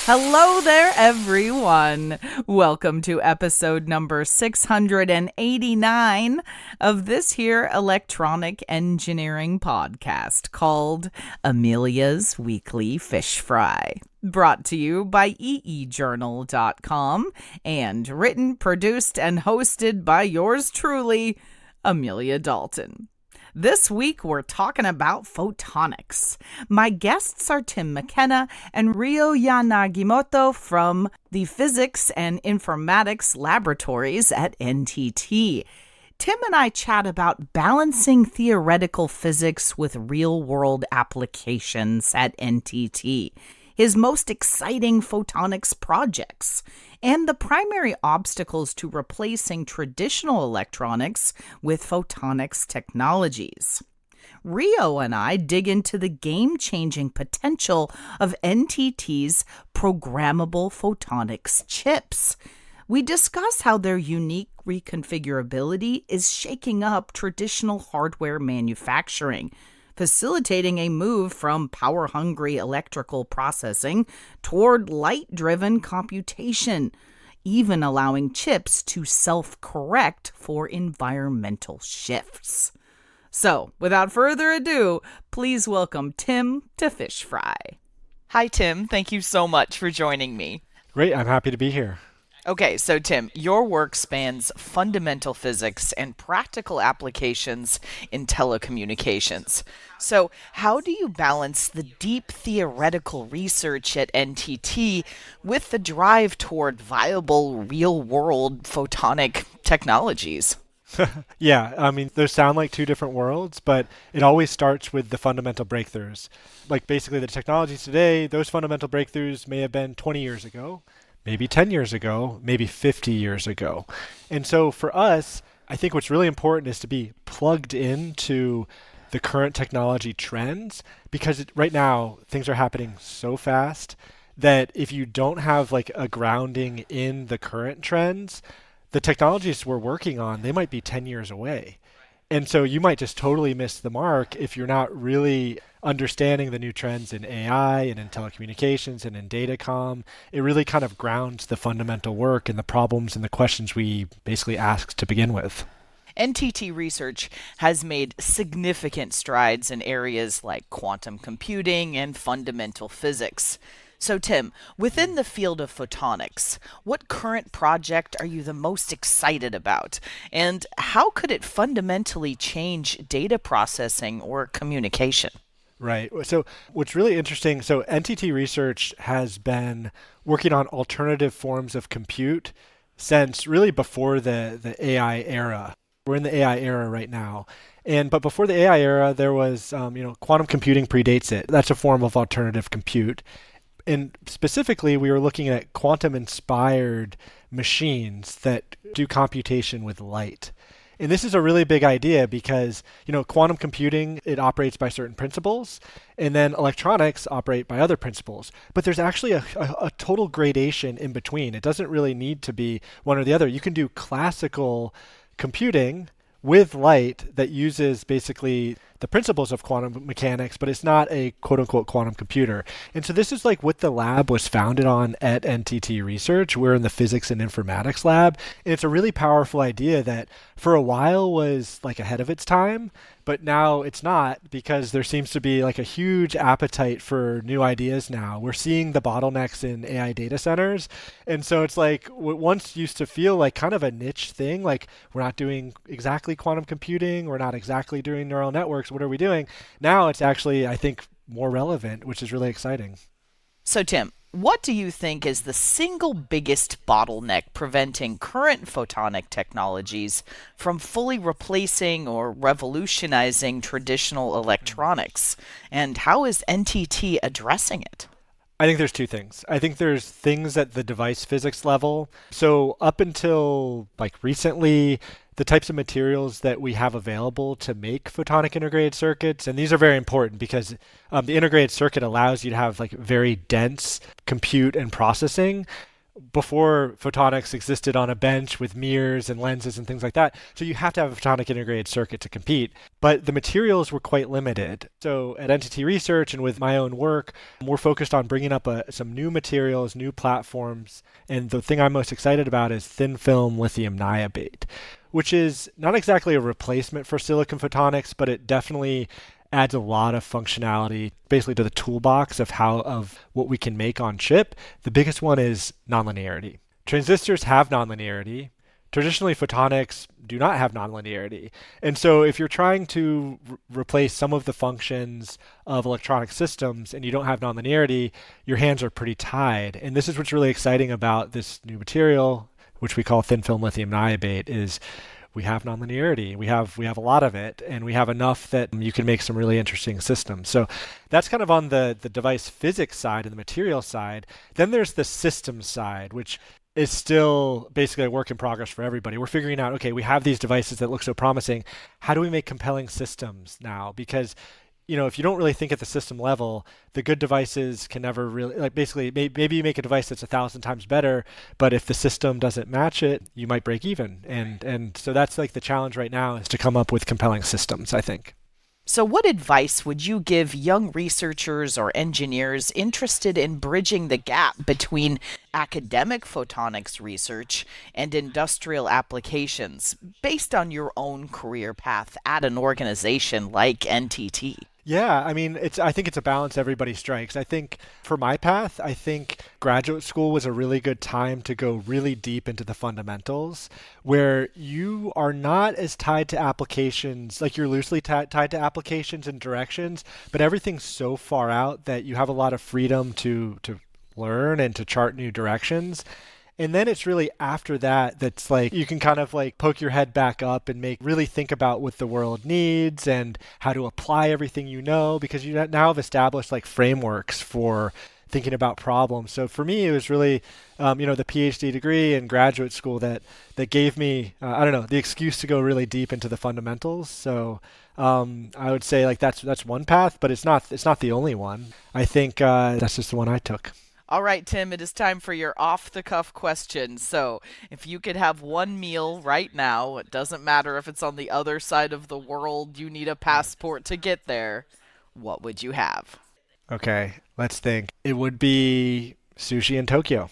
Hello there, everyone. Welcome to episode number 689 of this here electronic engineering podcast called Amelia's Weekly Fish Fry. Brought to you by eejournal.com and written, produced, and hosted by yours truly, Amelia Dalton. This week, we're talking about photonics. My guests are Tim McKenna and Ryo Yanagimoto from the Physics and Informatics Laboratories at NTT. Tim and I chat about balancing theoretical physics with real-world applications at NTT, his most exciting photonics projects, and the primary obstacles to replacing traditional electronics with photonics technologies. Ryo and I dig into the game-changing potential of NTT's programmable photonics chips. We discuss how their unique reconfigurability is shaking up traditional hardware manufacturing, facilitating a move from power-hungry electrical processing toward light-driven computation, even allowing chips to self-correct for environmental shifts. So, without further ado, please welcome Tim to Fish Fry. Hi, Tim. Thank you so much for joining me. Great. I'm happy to be here. Okay, so Tim, your work spans fundamental physics and practical applications in telecommunications. So, how do you balance the deep theoretical research at NTT with the drive toward viable real-world photonic technologies? Yeah, I mean, those sound like two different worlds, but it always starts with the fundamental breakthroughs. Like basically the technologies today, those fundamental breakthroughs may have been 20 years ago. Maybe 10 years ago, maybe 50 years ago. And so for us, I think what's really important is to be plugged into the current technology trends, because right now things are happening so fast that if you don't have like a grounding in the current trends, the technologies we're working on, they might be 10 years away. And so you might just totally miss the mark if you're not really understanding the new trends in AI and in telecommunications and in datacom. It really kind of grounds the fundamental work and the problems and the questions we basically asked to begin with. NTT research has made significant strides in areas like quantum computing and fundamental physics. So, Tim, within the field of photonics, what current project are you the most excited about? And how could it fundamentally change data processing or communication? Right. So what's really interesting, so NTT Research has been working on alternative forms of compute since really before the AI era. We're in the AI era right now. But before the AI era, there was, quantum computing predates it. That's a form of alternative compute. And specifically, we were looking at quantum-inspired machines that do computation with light. And this is a really big idea because, quantum computing, it operates by certain principles, and then electronics operate by other principles. But there's actually a total gradation in between. It doesn't really need to be one or the other. You can do classical computing with light that uses basically the principles of quantum mechanics, but it's not a quote-unquote quantum computer. And so this is like what the lab was founded on at NTT Research. We're in the Physics and Informatics Lab. And it's a really powerful idea that for a while was like ahead of its time, but now it's not, because there seems to be like a huge appetite for new ideas now. We're seeing the bottlenecks in AI data centers. And so it's like what once used to feel like kind of a niche thing, like we're not doing exactly quantum computing, we're not exactly doing neural networks, what are we doing? Now it's actually, I think, more relevant, which is really exciting. So, Tim, what do you think is the single biggest bottleneck preventing current photonic technologies from fully replacing or revolutionizing traditional electronics? And how is NTT addressing it? I think there's two things. I think there's things at the device physics level. So up until like recently, the types of materials that we have available to make photonic integrated circuits, and these are very important because the integrated circuit allows you to have like very dense compute and processing. before photonics existed on a bench with mirrors and lenses and things like that. So you have to have a photonic integrated circuit to compete. But the materials were quite limited. So at NTT Research and with my own work, we're focused on bringing up some new materials, new platforms. And the thing I'm most excited about is thin film lithium niobate, which is not exactly a replacement for silicon photonics, but it definitely adds a lot of functionality basically to the toolbox of what we can make on chip. The biggest one is nonlinearity. Transistors have nonlinearity. Traditionally, photonics do not have nonlinearity. And so if you're trying to replace some of the functions of electronic systems and you don't have nonlinearity, your hands are pretty tied. And this is what's really exciting about this new material, which we call thin film lithium niobate, is we have nonlinearity. We have a lot of it, and we have enough that you can make some really interesting systems. So that's kind of on the device physics side and the material side. Then there's the system side, which is still basically a work in progress for everybody. We're figuring out, okay, we have these devices that look so promising. How do we make compelling systems now? Because if you don't really think at the system level, the good devices can never really, like basically, maybe you make a device that's 1,000 times better, but if the system doesn't match it, you might break even. And so that's like the challenge right now is to come up with compelling systems, I think. So, what advice would you give young researchers or engineers interested in bridging the gap between academic photonics research and industrial applications based on your own career path at an organization like NTT? Yeah, I mean, I think it's a balance everybody strikes. I think for my path, I think graduate school was a really good time to go really deep into the fundamentals where you are not as tied to applications, like you're loosely tied to applications and directions, but everything's so far out that you have a lot of freedom to learn and to chart new directions. And then it's really after that that's like you can kind of like poke your head back up and really think about what the world needs and how to apply everything you know, because you now have established like frameworks for thinking about problems. So for me, it was really the PhD degree and graduate school that gave me I don't know, the excuse to go really deep into the fundamentals. So I would say like that's one path, but it's not the only one. I think that's just the one I took. All right, Tim, it is time for your off the cuff question. So, if you could have one meal right now, it doesn't matter if it's on the other side of the world, you need a passport to get there, what would you have? Okay, let's think. It would be sushi in Tokyo.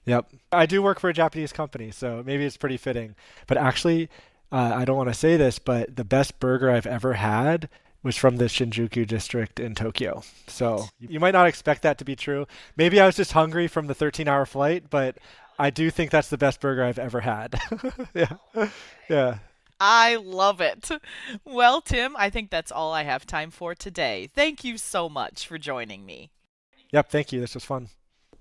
Yep. I do work for a Japanese company, so maybe it's pretty fitting. But actually, I don't want to say this, but the best burger I've ever had was from the Shinjuku district in Tokyo. So you might not expect that to be true. Maybe I was just hungry from the 13-hour flight, but I do think that's the best burger I've ever had. Yeah. Yeah. I love it. Well, Tim, I think that's all I have time for today. Thank you so much for joining me. Yep. Thank you. This was fun.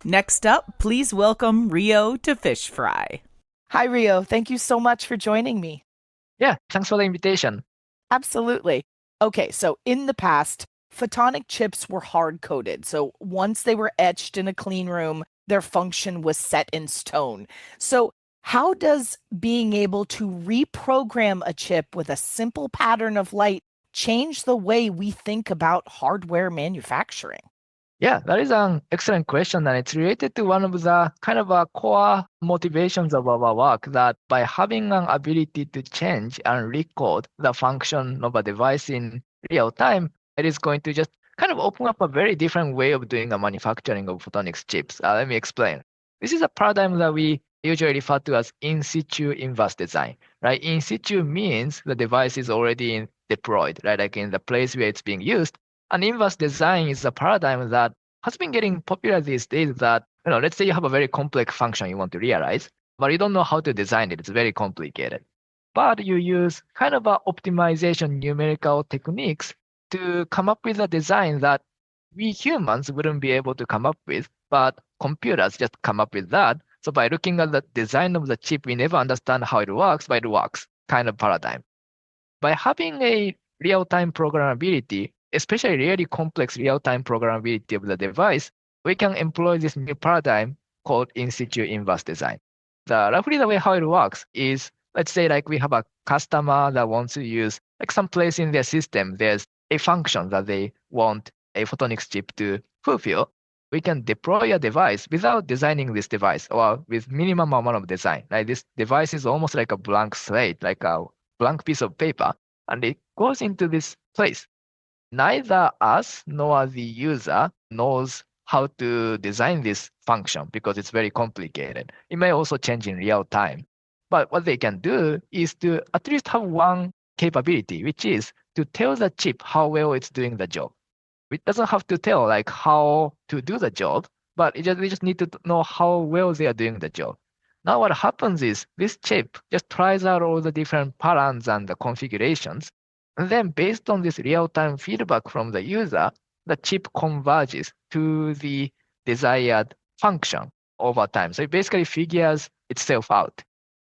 Next up, please welcome Ryo to Fish Fry. Hi, Ryo. Thank you so much for joining me. Yeah, thanks for the invitation. Absolutely. Okay, so in the past, photonic chips were hard coded. So once they were etched in a clean room, their function was set in stone. So, how does being able to reprogram a chip with a simple pattern of light change the way we think about hardware manufacturing? Yeah, that is an excellent question, and it's related to one of the kind of core motivations of our work that by having an ability to change and recode the function of a device in real time, it is going to just kind of open up a very different way of doing a manufacturing of photonics chips. Let me explain. This is a paradigm that we usually refer to as in situ inverse design, right? In situ means the device is already deployed, right? Like in the place where it's being used. An inverse design is a paradigm that has been getting popular these days that, let's say you have a very complex function you want to realize, but you don't know how to design it. It's very complicated. But you use kind of a optimization numerical techniques to come up with a design that we humans wouldn't be able to come up with, but computers just come up with that. So by looking at the design of the chip, we never understand how it works, but it works kind of paradigm. By having a real-time programmability, especially really complex real-time programmability of the device, we can employ this new paradigm called in situ inverse design. Roughly the way how it works is, let's say like we have a customer that wants to use like some place in their system, there's a function that they want a photonics chip to fulfill. we can deploy a device without designing this device or with minimum amount of design. Like this device is almost like a blank slate, like a blank piece of paper, and it goes into this place. Neither us nor the user knows how to design this function because it's very complicated. It may also change in real time. But what they can do is to at least have one capability, which is to tell the chip how well it's doing the job. It doesn't have to tell like how to do the job, but we just need to know how well they are doing the job. Now what happens is this chip just tries out all the different patterns and the configurations. And then based on this real-time feedback from the user, the chip converges to the desired function over time. So it basically figures itself out.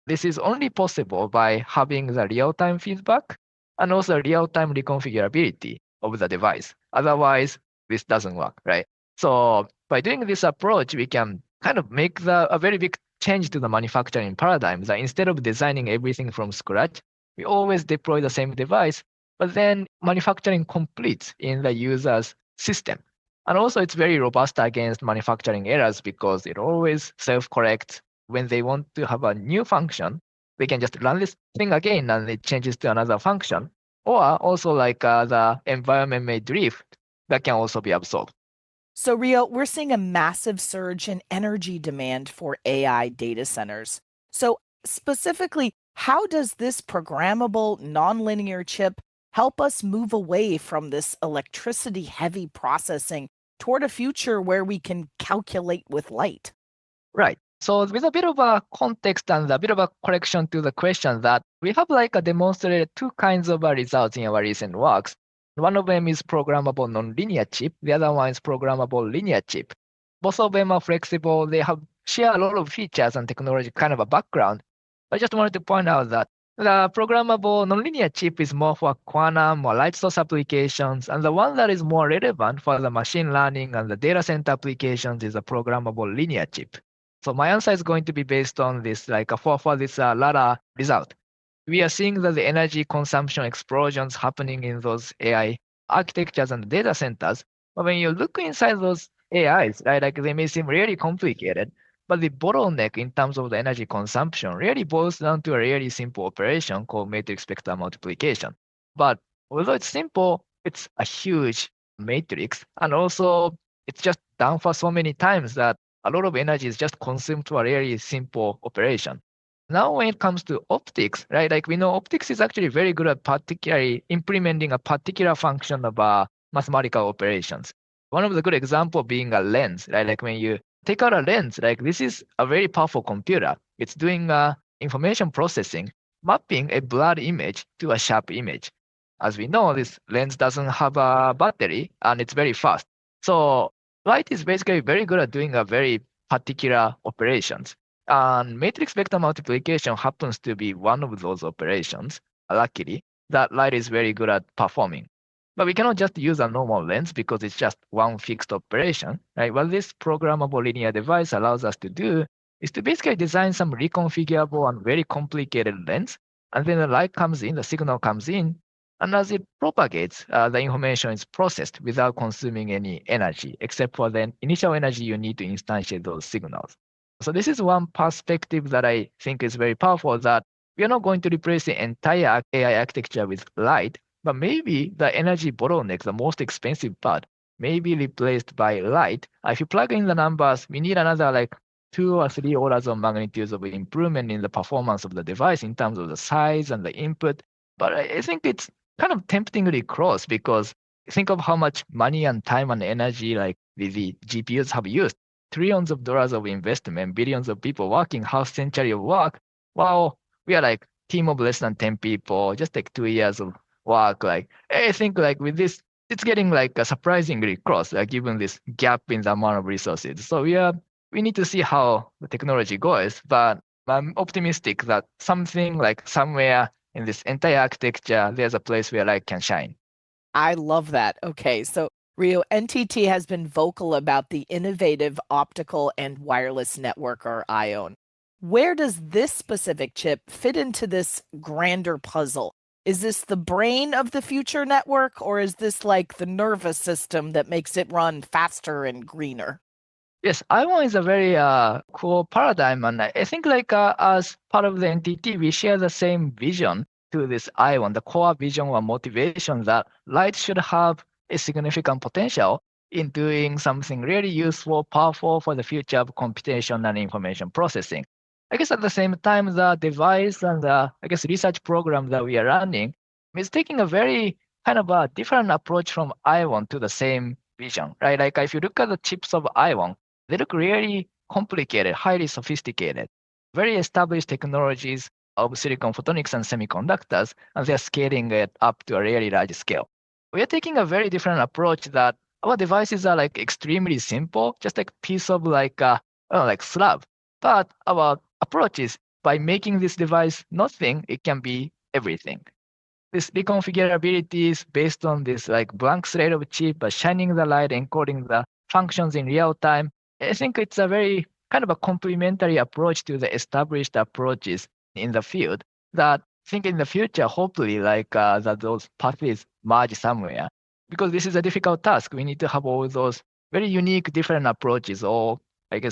This is only possible by having the real-time feedback and also real-time reconfigurability of the device. Otherwise, this doesn't work, right? So by doing this approach, we can kind of make a very big change to the manufacturing paradigm that instead of designing everything from scratch, we always deploy the same device, but then manufacturing completes in the user's system. And also it's very robust against manufacturing errors because it always self-corrects. When they want to have a new function, they can just run this thing again and it changes to another function. Or also like the environment may drift, that can also be absorbed. So, Ryo, we're seeing a massive surge in energy demand for AI data centers. So, specifically, how does this programmable nonlinear chip help us move away from this electricity-heavy processing toward a future where we can calculate with light? Right. So with a bit of a context and a bit of a correction to the question that we have like a demonstrated two kinds of results in our recent works. One of them is programmable nonlinear chip. The other one is programmable linear chip. Both of them are flexible. They have share a lot of features and technology kind of a background. I just wanted to point out that the programmable nonlinear chip is more for quantum or light source applications, and the one that is more relevant for the machine learning and the data center applications is a programmable linear chip. So my answer is going to be based on this, like for this latter result. We are seeing that the energy consumption explosions happening in those AI architectures and data centers. But when you look inside those AIs, right, like they may seem really complicated, but the bottleneck in terms of the energy consumption really boils down to a really simple operation called matrix vector multiplication. But although it's simple, it's a huge matrix, and also it's just done for so many times that a lot of energy is just consumed to a really simple operation. Now, when it comes to optics, right, like we know optics is actually very good at particularly implementing a particular function of mathematical operations. One of the good examples being a lens, right? Like when you take out a lens, like this is a very powerful computer. It's doing information processing, mapping a blurred image to a sharp image. As we know, this lens doesn't have a battery and it's very fast. So light is basically very good at doing a very particular operations. And matrix vector multiplication happens to be one of those operations, luckily, that light is very good at performing. But we cannot just use a normal lens because it's just one fixed operation, right? What this programmable linear device allows us to do is to basically design some reconfigurable and very complicated lens. And then the light comes in, the signal comes in, and as it propagates, the information is processed without consuming any energy, except for the initial energy you need to instantiate those signals. So this is one perspective that I think is very powerful, that we are not going to replace the entire AI architecture with light, but maybe the energy bottleneck, the most expensive part, may be replaced by light. If you plug in the numbers, we need another like 2 or 3 orders of magnitudes of improvement in the performance of the device in terms of the size and the input. But I think it's kind of temptingly close because think of how much money and time and energy like the GPUs have used. Trillions of dollars of investment, billions of people working, half century of work. While we are like team of less than 10 people, just like 2 years of work. Like I think like with this, it's getting like a surprisingly close, given this gap in the amount of resources. So we need to see how the technology goes, but I'm optimistic that something like somewhere in this entire architecture, there's a place where light can shine. I love that. Okay, so Ryo, NTT has been vocal about the innovative optical and wireless network, or ION. Where does this specific chip fit into this grander puzzle? Is this the brain of the future network, or is this like the nervous system that makes it run faster and greener? Yes, IWON is a very cool paradigm, and I think as part of the NTT, we share the same vision to this IWON, the core vision or motivation that light should have a significant potential in doing something really useful, powerful for the future of computation and information processing. I guess at the same time, the device and the research program that we are running is taking a very kind of a different approach from IWON to the same vision, right? Like if you look at the chips of IWON, they look really complicated, highly sophisticated, very established technologies of silicon photonics and semiconductors, and they're scaling it up to a really large scale. We are taking a very different approach that our devices are like extremely simple, just like piece of like slab. But our approach is by making this device nothing, it can be everything. This reconfigurability is based on this like blank slate of chip, but shining the light, encoding the functions in real time. I think it's a very kind of a complementary approach to the established approaches in the field that I think in the future, hopefully that those pathways merge somewhere. Because this is a difficult task. We need to have all those very unique different approaches all,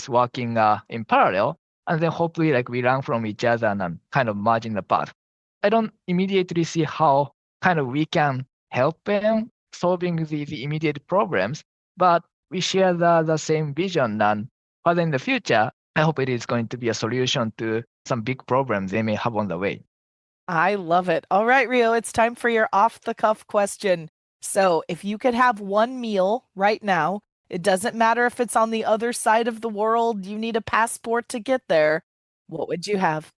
working in parallel. And then hopefully we learn from each other and kind of merging the path. I don't immediately see how kind of we can help them solving the immediate problems, but we share the same vision. And further in the future, I hope it is going to be a solution to some big problems they may have on the way. I love it. All right, Ryo, it's time for your off-the-cuff question. So if you could have one meal right now, it doesn't matter if it's on the other side of the world, you need a passport to get there, what would you have?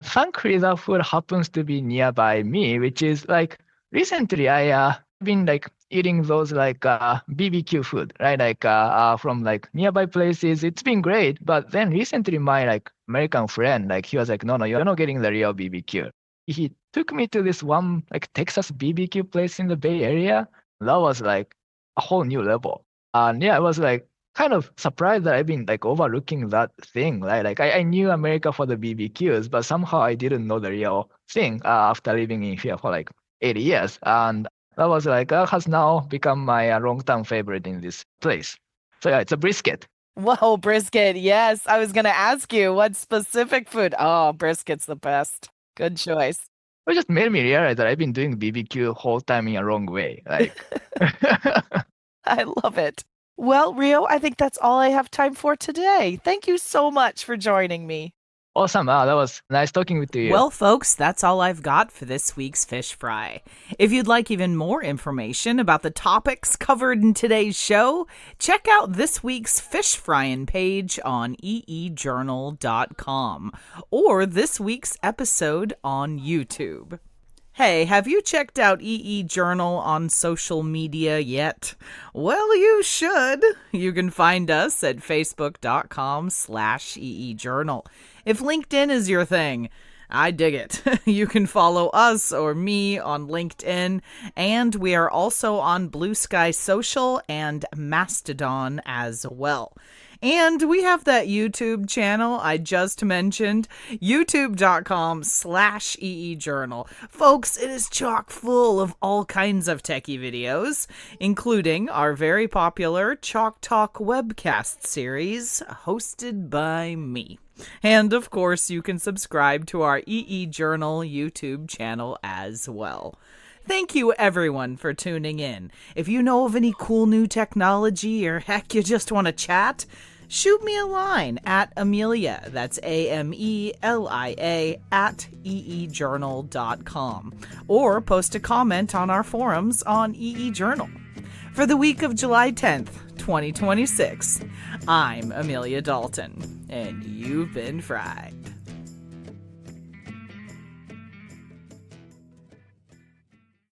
Thankfully, that food happens to be nearby me, which is like recently I been eating those BBQ food, right? From nearby places. It's been great, but then recently my American friend he was like, no, you're not getting the real BBQ. He took me to this one Texas BBQ place in the Bay Area. That was like a whole new level. And yeah, I was kind of surprised that I've been overlooking that thing. Right? I knew America for the BBQs, but somehow I didn't know the real thing after living in here for 8 years. And that was that has now become my long-term favorite in this place. So yeah, it's a brisket. Whoa, brisket. Yes, I was going to ask you what specific food. Oh, brisket's the best. Good choice. It just made me realize that I've been doing BBQ whole time in a wrong way. I love it. Well, Ryo, I think that's all I have time for today. Thank you so much for joining me. Awesome. That was nice talking with you. Well, folks, that's all I've got for this week's Fish Fry. If you'd like even more information about the topics covered in today's show, check out this week's Fish Frying page on eejournal.com or this week's episode on YouTube. Hey, have you checked out EE Journal on social media yet? Well, you should. You can find us at facebook.com/EE Journal. If LinkedIn is your thing, I dig it. You can follow us or me on LinkedIn, and we are also on Blue Sky Social and Mastodon as well. And we have that YouTube channel I just mentioned, youtube.com/EE Journal. Folks, it is chock full of all kinds of techie videos, including our very popular Chalk Talk webcast series hosted by me. And of course, you can subscribe to our EE Journal YouTube channel as well. Thank you, everyone, for tuning in. If you know of any cool new technology or heck, you just want to chat, shoot me a line at Amelia, that's AMELIA, at eejournal.com, or post a comment on our forums on EE Journal. For the week of July 10th, 2026, I'm Amelia Dalton, and you've been fried.